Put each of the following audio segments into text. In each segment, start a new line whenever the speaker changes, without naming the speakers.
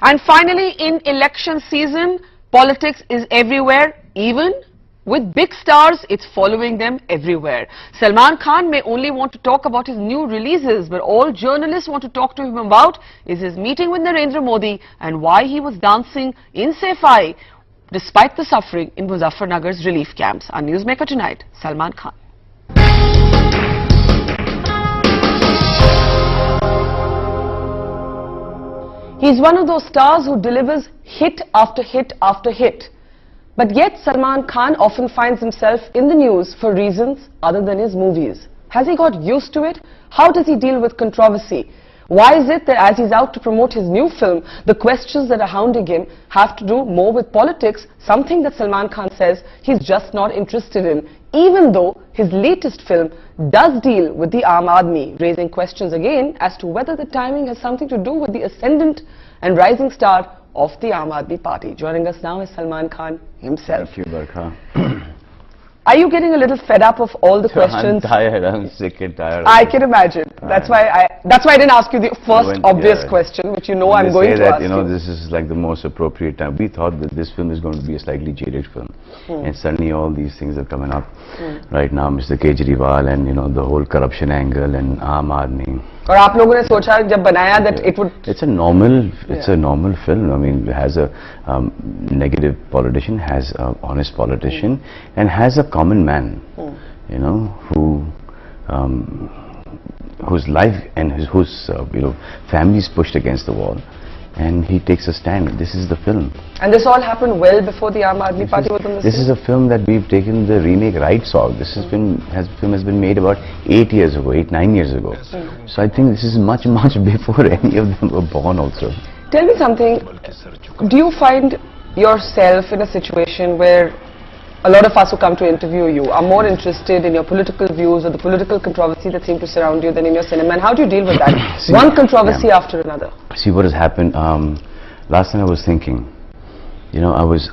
And finally, in election season, politics is everywhere, even with big stars, it's following them everywhere. Salman Khan may only want to talk about his new releases, but all journalists want to talk to him about is his meeting with Narendra Modi and why he was dancing in Saifai despite the suffering in Muzaffarnagar's relief camps. Our newsmaker tonight, Salman Khan. He's one of those stars who delivers hit after hit after hit. But yet Salman Khan often finds himself in the news for reasons other than his movies. Has he got used to it? How does he deal with controversy? Why is it that as he's out to promote his new film, the questions that are hounding him have to do more with politics, something that Salman Khan says he's just not interested in, even though his latest film does deal with the Aam Aadmi, raising questions again as to whether the timing has something to do with the ascendant and rising star of the Aam Aadmi party. Joining us now is Salman Khan himself.
Thank you, Barkha.
Are you getting a little fed up of all the questions?
I'm tired. I'm sick and tired.
I can imagine. That's why I didn't ask you the first obvious question, which you know I'm going to ask you.
You know, this is like the most appropriate time. We thought that this film is going to be a slightly jaded film, and suddenly all these things are coming up. Right now, Mr. Kejriwal and you know the whole corruption angle and Aam Aadmi.
और आप लोगों ने सोचा जब बनाया that it would.
It's a normal film. I mean, it has a negative politician, has a honest politician, and has a common man, you know, whose life and whose you know family is pushed against the wall, and he takes a stand. This is the film. And
this all happened well before the Aam Aadmi Party was on the scene?
This is a film that we've taken the remake rights of. This has film has been made about 8 years ago, 9 years ago. So I think this is much before any of them were born also.
Tell me something, do you find yourself in a situation where a lot of us who come to interview you are more interested in your political views or the political controversy that seem to surround you than in your cinema? And how do you deal with that? One controversy after another.
See what has happened. Last time I was thinking, you know, I was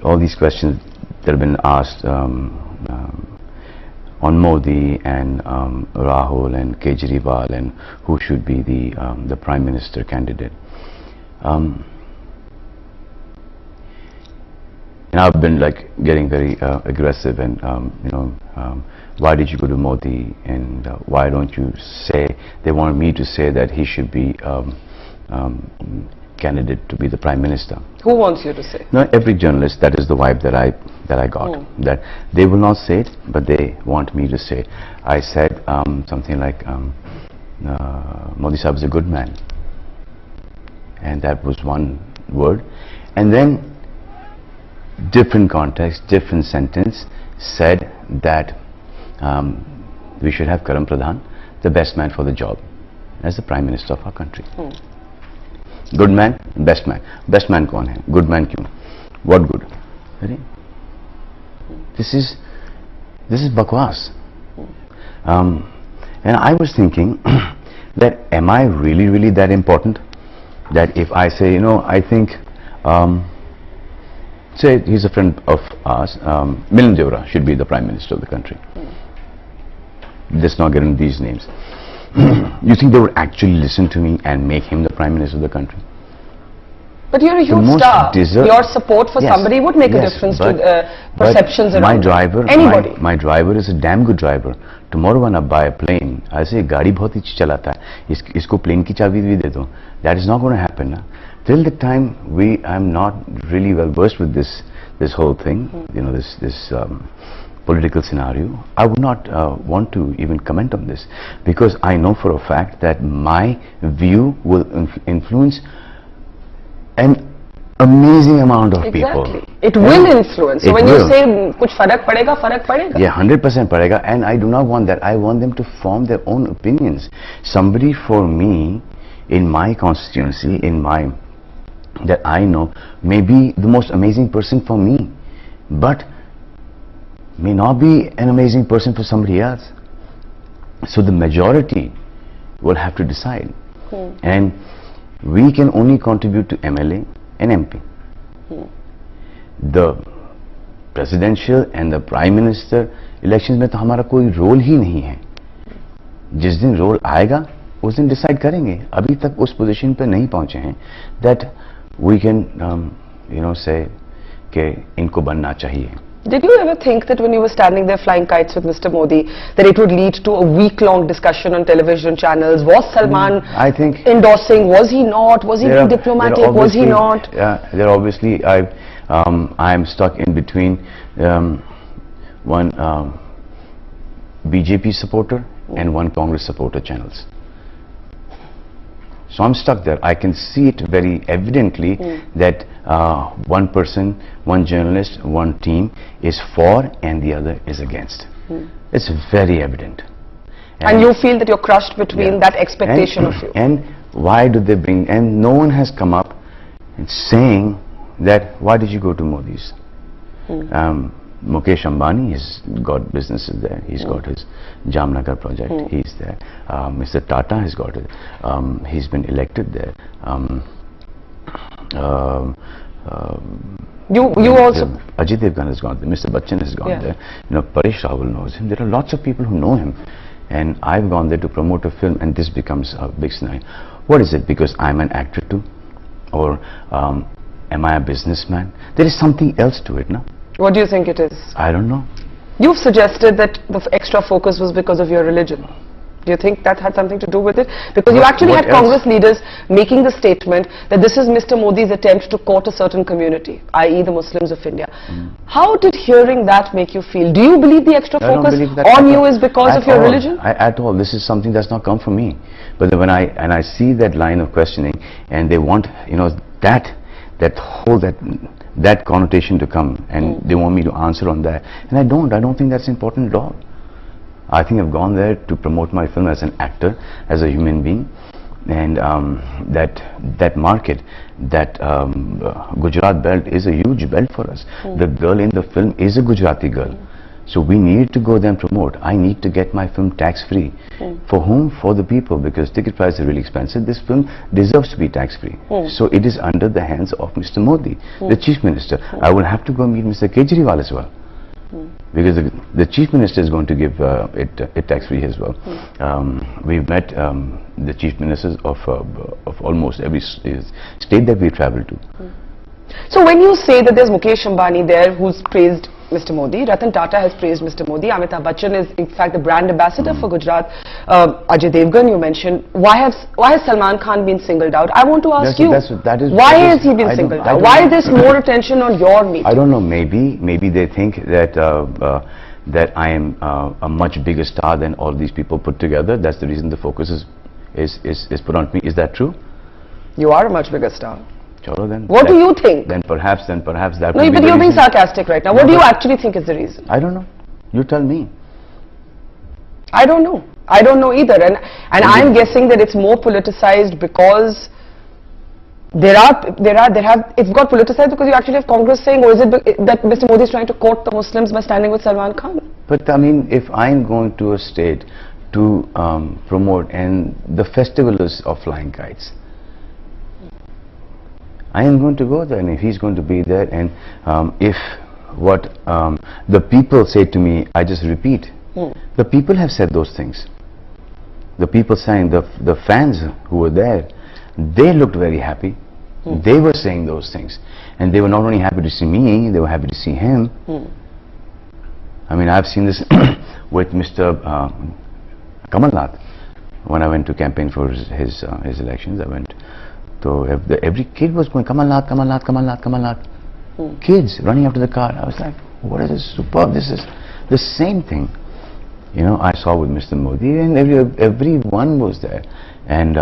all these questions that have been asked on Modi and Rahul and Kejriwal and who should be the Prime Minister candidate. And I've been like getting very aggressive and you know, why did you go to Modi and why don't you say, they want me to say that he should be candidate to be the Prime Minister.
Who wants you to say?
No, every journalist, that is the vibe that I got. That they will not say it, but they want me to say. I said something like, Modi Sahib is a good man. And that was one word. And then different context, different sentence said that we should have Karam Pradhan, the best man for the job, as the Prime Minister of our country. Good man, best man. Best man kaun hai? Good man kyun? What good? This is bakwas. And I was thinking that am I really that important? That if I say, you know, I think say he's a friend of ours, Milind Deora should be the Prime Minister of the country. Let's not get into these names. You think they would actually listen to me and make him the Prime Minister of the country?
But you're a huge star. Your support for somebody would make a difference to perceptions around anybody.
My driver is a damn good driver. Tomorrow when I buy a plane, I say, गाड़ी बहुत ही चलाता है, इसको plane की चाबी भी दे दो. That is not going to happen. Na? Till the time I'm not really well versed with this whole thing, you know, this political scenario, I would not want to even comment on this, because I know for a fact that my view will influence an amazing amount of people.
It will influence. So when you say kuch farak padega,
Yeah, 100% padega, and I do not want that. I want them to form their own opinions. Somebody for me in my constituency, that I know may be the most amazing person for me, but may not be an amazing person for somebody else. So the majority will have to decide. And we can only contribute to MLA and MP. The presidential and the prime minister elections में तो हमारा कोई role ही नहीं है. जिस दिन role आएगा उस दिन डिसाइड करेंगे. अभी तक उस पोजीशन पे नहीं पहुंचे हैं that we can say कि इनको बनना चाहिए.
Did you ever think that when you were standing there flying kites with Mr. Modi, that it would lead to a week-long discussion on television channels? Was Salman
I think
endorsing? Was he not? Was he being diplomatic? Was he not?
There obviously I am stuck in between one BJP supporter and one Congress supporter channels. So I'm stuck there. I can see it very evidently that one person, one journalist, one team is for and the other is against. It's very evident.
And you feel that you're crushed between that expectation of you.
And why do they bring, and no one has come up and saying that, why did you go to Modi's? Mukesh Ambani has got businesses there. He's got his Jamnagar project. He's there. Mr. Tata has got it. He's been elected there.
You also.
Ajay Devgan has gone there. Mr. Bachchan has gone there. Paresh Rawal knows him. There are lots of people who know him. And I've gone there to promote a film, and this becomes a big scenario. What is it? Because I'm an actor too? Or am I a businessman? There is something else to it, no?
What do you think it is?
I don't know.
You've suggested that the extra focus was because of your religion. Do you think that had something to do with it? Because you actually had Congress leaders making the statement that this is Mr. Modi's attempt to court a certain community, i.e. the Muslims of India. How did hearing that make you feel? Do you believe the extra focus on you is because of your religion?
At all. This is something that's not come from me. But when I see that line of questioning, and they want, that connotation to come, and they want me to answer on that, and I don't think that's important at all. I think I've gone there to promote my film as an actor, as a human being, and that market, that Gujarat belt is a huge belt for us. The girl in the film is a Gujarati girl. So we need to go there and promote. I need to get my film tax-free. For whom? For the people, because ticket prices are really expensive. This film deserves to be tax-free. So it is under the hands of Mr. Modi, the Chief Minister. I will have to go meet Mr. Kejriwal as well, because the Chief Minister is going to give it tax-free as well. We've met the Chief Ministers of almost every state that we travel to.
So when you say that there's Mukesh Ambani there who's praised Mr. Modi, Ratan Tata has praised Mr. Modi, Amitabh Bachchan is in fact the brand ambassador for Gujarat, Ajay Devgan you mentioned, why has Salman Khan been singled out? I want to ask you, why has he been singled out? Why is this more attention on your meeting?
I don't know, maybe they think that that I am a much bigger star than all these people put together. That's the reason the focus is put on me. Is that true?
You are a much bigger star.
Then
what do you think?
Then perhaps that
no, but you're being sarcastic right now. What do you actually think is the reason?
I don't know. You tell me.
I don't know. I don't know either. And I'm guessing that it's more politicized because it's got politicized because you actually have Congress saying, or is it that Mr. Modi is trying to court the Muslims by standing with Salman Khan?
But I mean, if I'm going to a state to promote, and the festival is of flying kites, I am going to go there, and if he's going to be there, and if what the people say to me, I just repeat. The people have said those things. The people saying, the fans who were there, they looked very happy. They were saying those things, and they were not only happy to see me, they were happy to see him. I mean, I've seen this with Mr. Kamal Nath. When I went to campaign for his elections, I went. So every kid was going, Kamal Nath, Kamal Nath, Kamal Nath, Kamal Nath. Kids running after the car. I was like, what is this? Superb. This is the same thing. I saw with Mr. Modi, and everyone was there. And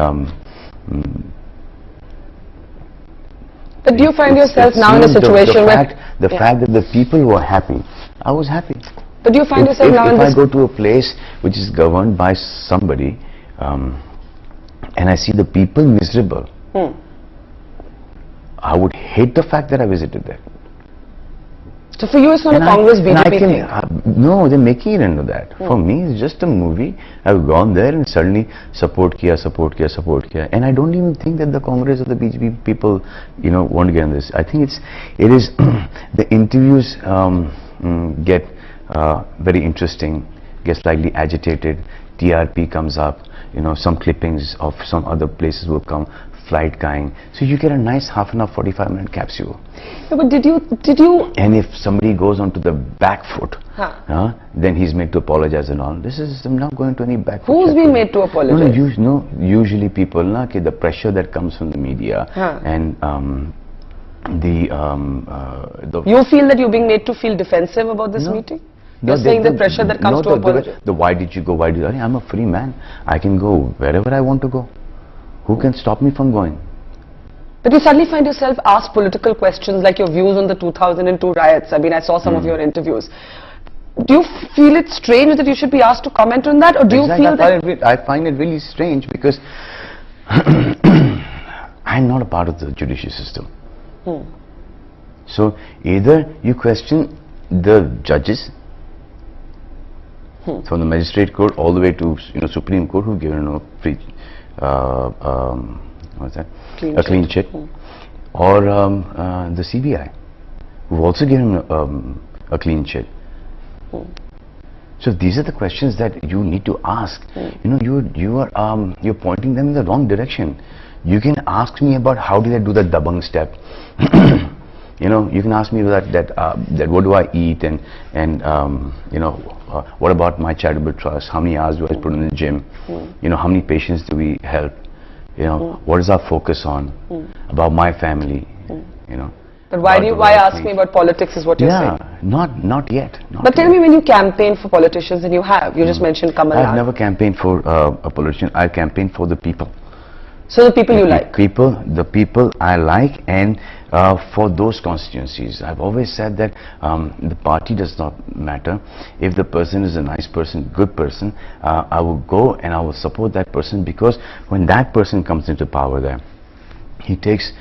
but do you find yourself now in a situation where
the fact that the people were happy, I was happy.
But do you find yourself now in this?
If I go to a place which is governed by somebody, and I see the people miserable, I would hate the fact that I visited there.
So for you it's not a Congress BJP thing?
No, they're making it into that. For me it's just a movie. I've gone there and suddenly support kiya. And I don't even think that the Congress or the BJP people, want to get in this. I think it is the interviews get very interesting, get slightly agitated, TRP comes up, some clippings of some other places will come, flight kind. So you get a nice half an hour, 45-minute capsule.
No, but did you?
And if somebody goes onto the back foot, then he's made to apologize and all. I'm not going to any back foot.
Who's being made to apologize?
Usually people, the pressure that comes from the media and
You feel that you're being made to feel defensive about this meeting? You're saying the pressure that comes to apologize?
Why did you go? I'm a free man. I can go wherever I want to go. Who can stop me from going?
But you suddenly find yourself asked political questions like your views on the 2002 riots. I mean, I saw some of your interviews. Do you feel it strange that you should be asked to comment on that, or do you feel that...
I find it really strange because I'm not a part of the judicial system. So either you question the judges from the magistrate court all the way to Supreme Court who've given free what's that? A clean check, or the CBI who've also given a clean check. So these are the questions that you need to ask. You're pointing them in the wrong direction. You can ask me about how did I do the dabang step. You can ask me that what do I eat and what about my charitable trust? How many hours do I put in the gym? How many patients do we help? What is our focus on? About my family?
But why ask me about politics is what you're saying?
Not yet.
But tell me, when you campaign for politicians, and you just mentioned Kamal Nath.
I've never campaigned for a politician. I campaigned for the people.
So the people you like?
The people I like, and for those constituencies. I've always said that the party does not matter. If the person is a nice person, good person, I will go and I will support that person, because when that person comes into power there, he takes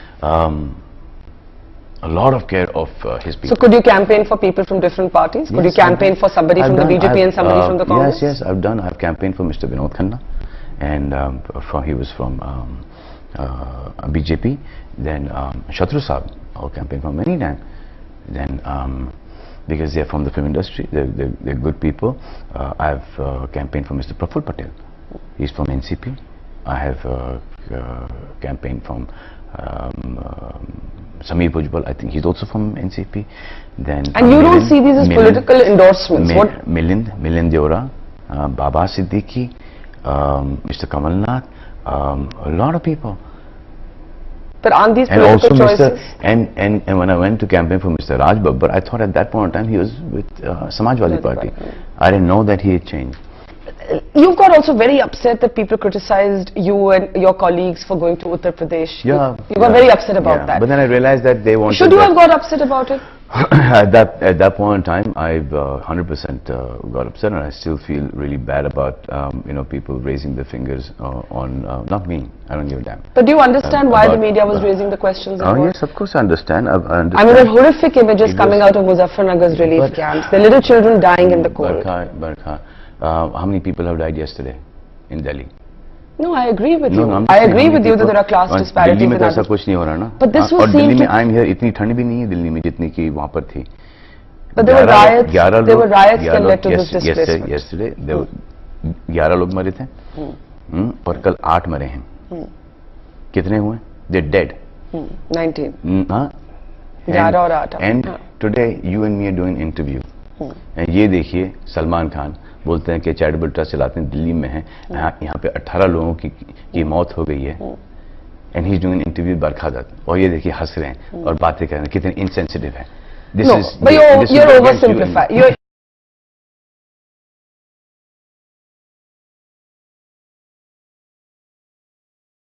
a lot of care of his people.
So could you campaign for people from different parties? Could you campaign for somebody from the BJP and somebody from the Congress?
Yes, I've done. I've campaigned for Mr. Vinod Khanna, and he was from BJP. Then Shatru Saab, I'll campaign for many times. Then because they're from the film industry, they're good people. I've campaigned for Mr. Praful Patel. He's from NCP. I have campaigned from Sameer Bhujbal. I think he's also from NCP. Then
and you don't see these as political endorsements?
Milind Deora, Baba Siddiqui, Mr. Kamal Nath, a lot of people.
But aren't these political choices?
And when I went to campaign for Mr. Raj Babbar, I thought at that point in time he was with Samajwadi Party. I didn't know that he had changed.
You've got also very upset that people criticized you and your colleagues for going to Uttar Pradesh.
Yeah.
You got very upset about that.
But then I realized that they wanted...
Should you have got upset about it?
At that point in time, I've 100% got upset, and I still feel really bad about people raising their fingers on not me. I don't give a damn.
But do you understand why the media was raising the questions?
Oh yes, of course I understand. I understand.
I mean, the horrific images coming out of Muzaffarnagar's relief camps. The little children dying in the cold.
How many people have died yesterday in Delhi?
No, I agree with you. I agree with you that there are class disparities in
ऐसा कुछ नहीं हो रहा ना.
But this was
और दिल्ली में I'm here इतनी ठंड भी नहीं है दिल्ली में जितनी की वहाँ पर थी.
But there were riots. There were riots that led to this displacement.
Yesterday there were 11 लोग मरे थे. और कल 8 मरे हैं. कितने हुए? They're dead.
19.
हाँ.
11 और 8.
And today you and me are doing interview. ये देखिए सलमान खान बोलते हैं कि चैरिटेबल ट्रस्ट चलाते हैं, दिल्ली में हैं, यहाँ पे 18 लोगों की मौत हो गई है, and he is doing interview Barkha Dutt, और ये देखिए हंस रहे हैं और बातें कर रहे हैं, कितने इनसेंसिटिव है. This is you're oversimplifying.